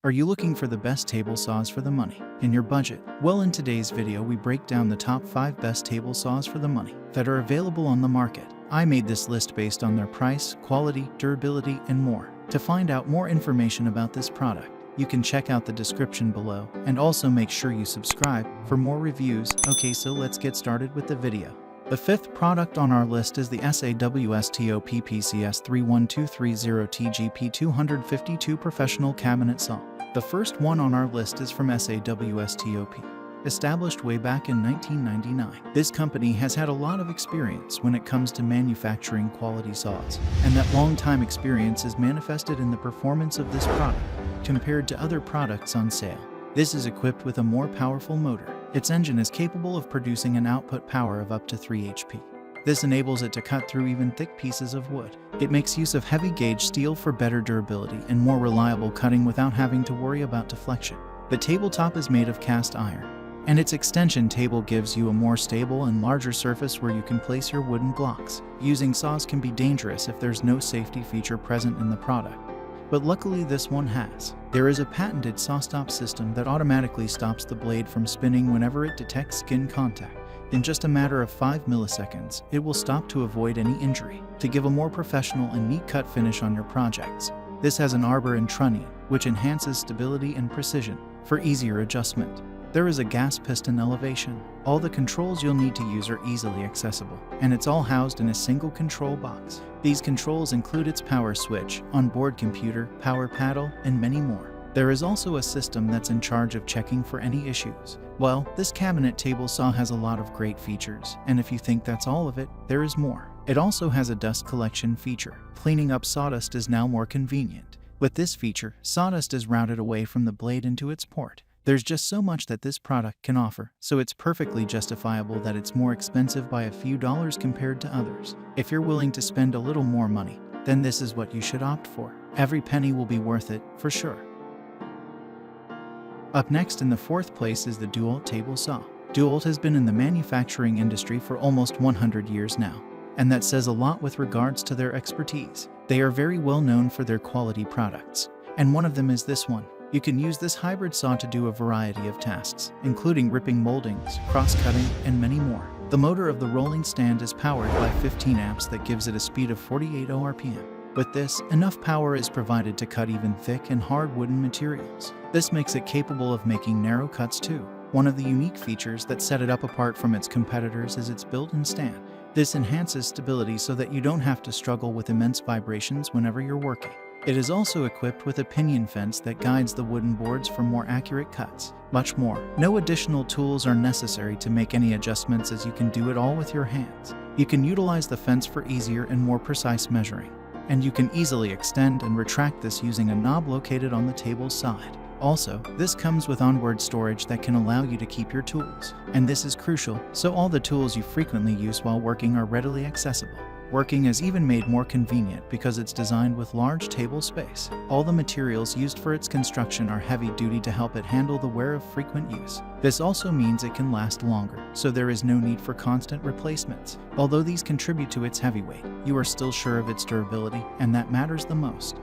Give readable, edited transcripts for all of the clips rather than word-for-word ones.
Are you looking for the best table saws for the money in your budget? Well, in today's video we break down the top 5 best table saws for the money that are available on the market. I made this list based on their price, quality, durability, and more. To find out more information about this product, you can check out the description below, and also make sure you subscribe for more reviews. Okay, so let's get started with the video. The 5th product on our list is the SAWSTOP PCS 31230 TGP 252 Professional Cabinet Saw. The first one on our list is from SAWSTOP. Established way back in 1999, this company has had a lot of experience when it comes to manufacturing quality saws, and that long-time experience is manifested in the performance of this product compared to other products on sale. This is equipped with a more powerful motor. Its engine is capable of producing an output power of up to 3 HP. This enables it to cut through even thick pieces of wood. It makes use of heavy gauge steel for better durability and more reliable cutting without having to worry about deflection. The tabletop is made of cast iron, and its extension table gives you a more stable and larger surface where you can place your wooden blocks. Using saws can be dangerous if there's no safety feature present in the product, but luckily this one has. There is a patented SAWSTOP system that automatically stops the blade from spinning whenever it detects skin contact. In just a matter of 5 milliseconds, it will stop to avoid any injury. To give a more professional and neat cut finish on your projects, this has an arbor and trunnion, which enhances stability and precision for easier adjustment. There is a gas piston elevation. All the controls you'll need to use are easily accessible, and it's all housed in a single control box. These controls include its power switch, onboard computer, power paddle, and many more. There is also a system that's in charge of checking for any issues. Well, this cabinet table saw has a lot of great features, and if you think that's all of it, there is more. It also has a dust collection feature. Cleaning up sawdust is now more convenient. With this feature, sawdust is routed away from the blade into its port. There's just so much that this product can offer, so it's perfectly justifiable that it's more expensive by a few dollars compared to others. If you're willing to spend a little more money, then this is what you should opt for. Every penny will be worth it, for sure. Up next in the 4th place is the DEWALT table saw. DEWALT has been in the manufacturing industry for almost 100 years now, and that says a lot with regards to their expertise. They are very well known for their quality products, and one of them is this one. You can use this hybrid saw to do a variety of tasks, including ripping moldings, cross-cutting, and many more. The motor of the rolling stand is powered by 15 amps that gives it a speed of 48 RPM. With this, enough power is provided to cut even thick and hard wooden materials. This makes it capable of making narrow cuts too. One of the unique features that set it up apart from its competitors is its built-in stand. This enhances stability so that you don't have to struggle with immense vibrations whenever you're working. It is also equipped with a pinion fence that guides the wooden boards for more accurate cuts. Much more. No additional tools are necessary to make any adjustments, as you can do it all with your hands. You can utilize the fence for easier and more precise measuring, and you can easily extend and retract this using a knob located on the table's side. Also, this comes with onboard storage that can allow you to keep your tools, and this is crucial, so all the tools you frequently use while working are readily accessible. Working is even made more convenient because it's designed with large table space. All the materials used for its construction are heavy-duty to help it handle the wear of frequent use. This also means it can last longer, so there is no need for constant replacements. Although these contribute to its heavy weight, you are still sure of its durability, and that matters the most.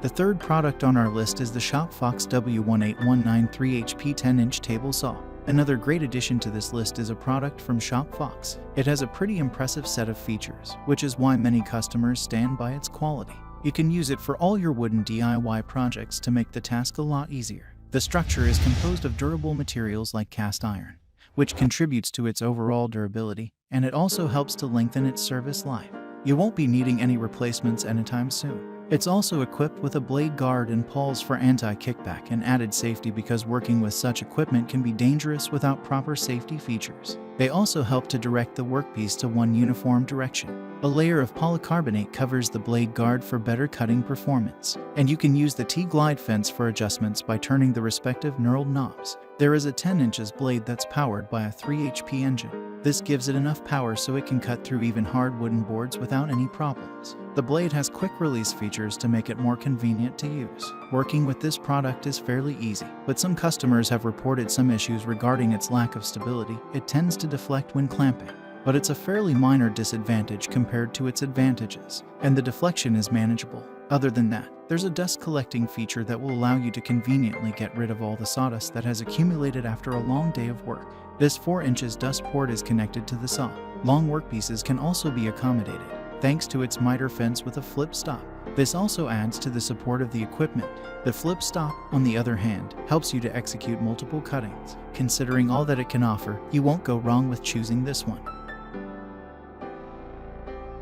The 3rd product on our list is the ShopFox W18193 HP 10-inch table saw. Another great addition to this list is a product from ShopFox. It has a pretty impressive set of features, which is why many customers stand by its quality. You can use it for all your wooden DIY projects to make the task a lot easier. The structure is composed of durable materials like cast iron, which contributes to its overall durability, and it also helps to lengthen its service life. You won't be needing any replacements anytime soon. It's also equipped with a blade guard and pawls for anti-kickback and added safety, because working with such equipment can be dangerous without proper safety features. They also help to direct the workpiece to one uniform direction. A layer of polycarbonate covers the blade guard for better cutting performance, and you can use the T-glide fence for adjustments by turning the respective knurled knobs. There is a 10 inches blade that's powered by a 3 HP engine. This gives it enough power so it can cut through even hard wooden boards without any problems. The blade has quick release features to make it more convenient to use. Working with this product is fairly easy, but some customers have reported some issues regarding its lack of stability. It tends to deflect when clamping, but it's a fairly minor disadvantage compared to its advantages, and the deflection is manageable. Other than that, there's a dust collecting feature that will allow you to conveniently get rid of all the sawdust that has accumulated after a long day of work. This 4 inches dust port is connected to the saw. Long workpieces can also be accommodated, thanks to its miter fence with a flip stop. This also adds to the support of the equipment. The flip stop, on the other hand, helps you to execute multiple cuttings. Considering all that it can offer, you won't go wrong with choosing this one.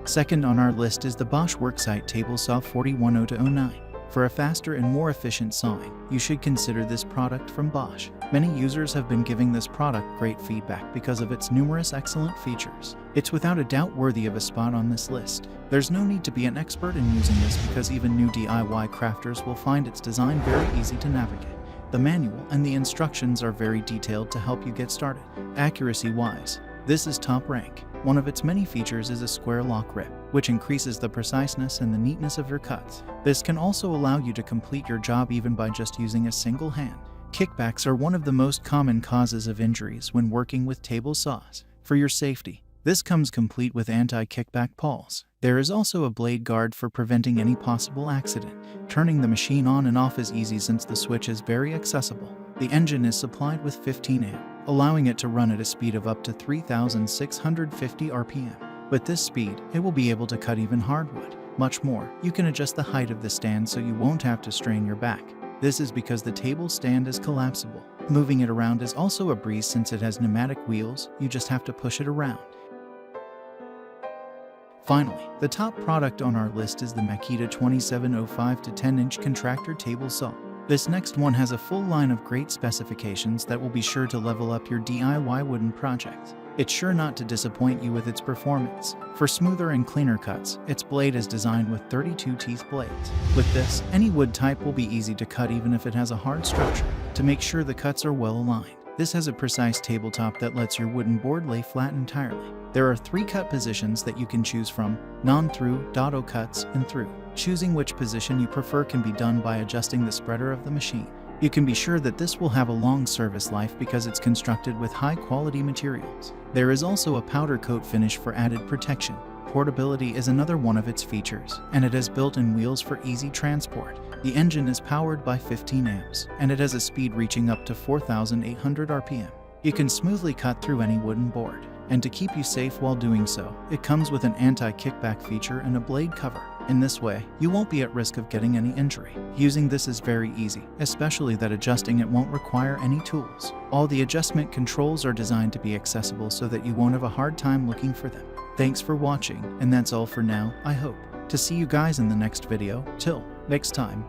Second on our list is the Bosch Worksite Table Saw 410209. For a faster and more efficient sawing, you should consider this product from Bosch. Many users have been giving this product great feedback because of its numerous excellent features. It's without a doubt worthy of a spot on this list. There's no need to be an expert in using this because even new DIY crafters will find its design very easy to navigate. The manual and the instructions are very detailed to help you get started. Accuracy-wise, this is top rank. One of its many features is a square lock grip, which increases the preciseness and the neatness of your cuts. This can also allow you to complete your job even by just using a single hand. Kickbacks are one of the most common causes of injuries when working with table saws. For your safety, this comes complete with anti-kickback pawls. There is also a blade guard for preventing any possible accident. Turning the machine on and off is easy since the switch is very accessible. The engine is supplied with 15 amp, allowing it to run at a speed of up to 3,650 RPM. With this speed, it will be able to cut even hardwood. Much more, you can adjust the height of the stand so you won't have to strain your back. This is because the table stand is collapsible. Moving it around is also a breeze since it has pneumatic wheels, you just have to push it around. Finally, the top product on our list is the Makita 2705 to 10-inch Contractor table saw. This next one has a full line of great specifications that will be sure to level up your DIY wooden projects. It's sure not to disappoint you with its performance. For smoother and cleaner cuts, its blade is designed with 32 teeth blades. With this, any wood type will be easy to cut even if it has a hard structure. To make sure the cuts are well aligned, this has a precise tabletop that lets your wooden board lay flat entirely. There are 3 cut positions that you can choose from: non-through, dado cuts, and through. Choosing which position you prefer can be done by adjusting the spreader of the machine. You can be sure that this will have a long service life because it's constructed with high-quality materials. There is also a powder coat finish for added protection. Portability is another one of its features, and it has built-in wheels for easy transport. The engine is powered by 15 amps, and it has a speed reaching up to 4,800 RPM. You can smoothly cut through any wooden board, and to keep you safe while doing so, it comes with an anti-kickback feature and a blade cover. In this way, you won't be at risk of getting any injury. Using this is very easy, especially that adjusting it won't require any tools. All the adjustment controls are designed to be accessible so that you won't have a hard time looking for them. Thanks for watching, and that's all for now, I hope to see you guys in the next video. Till next time.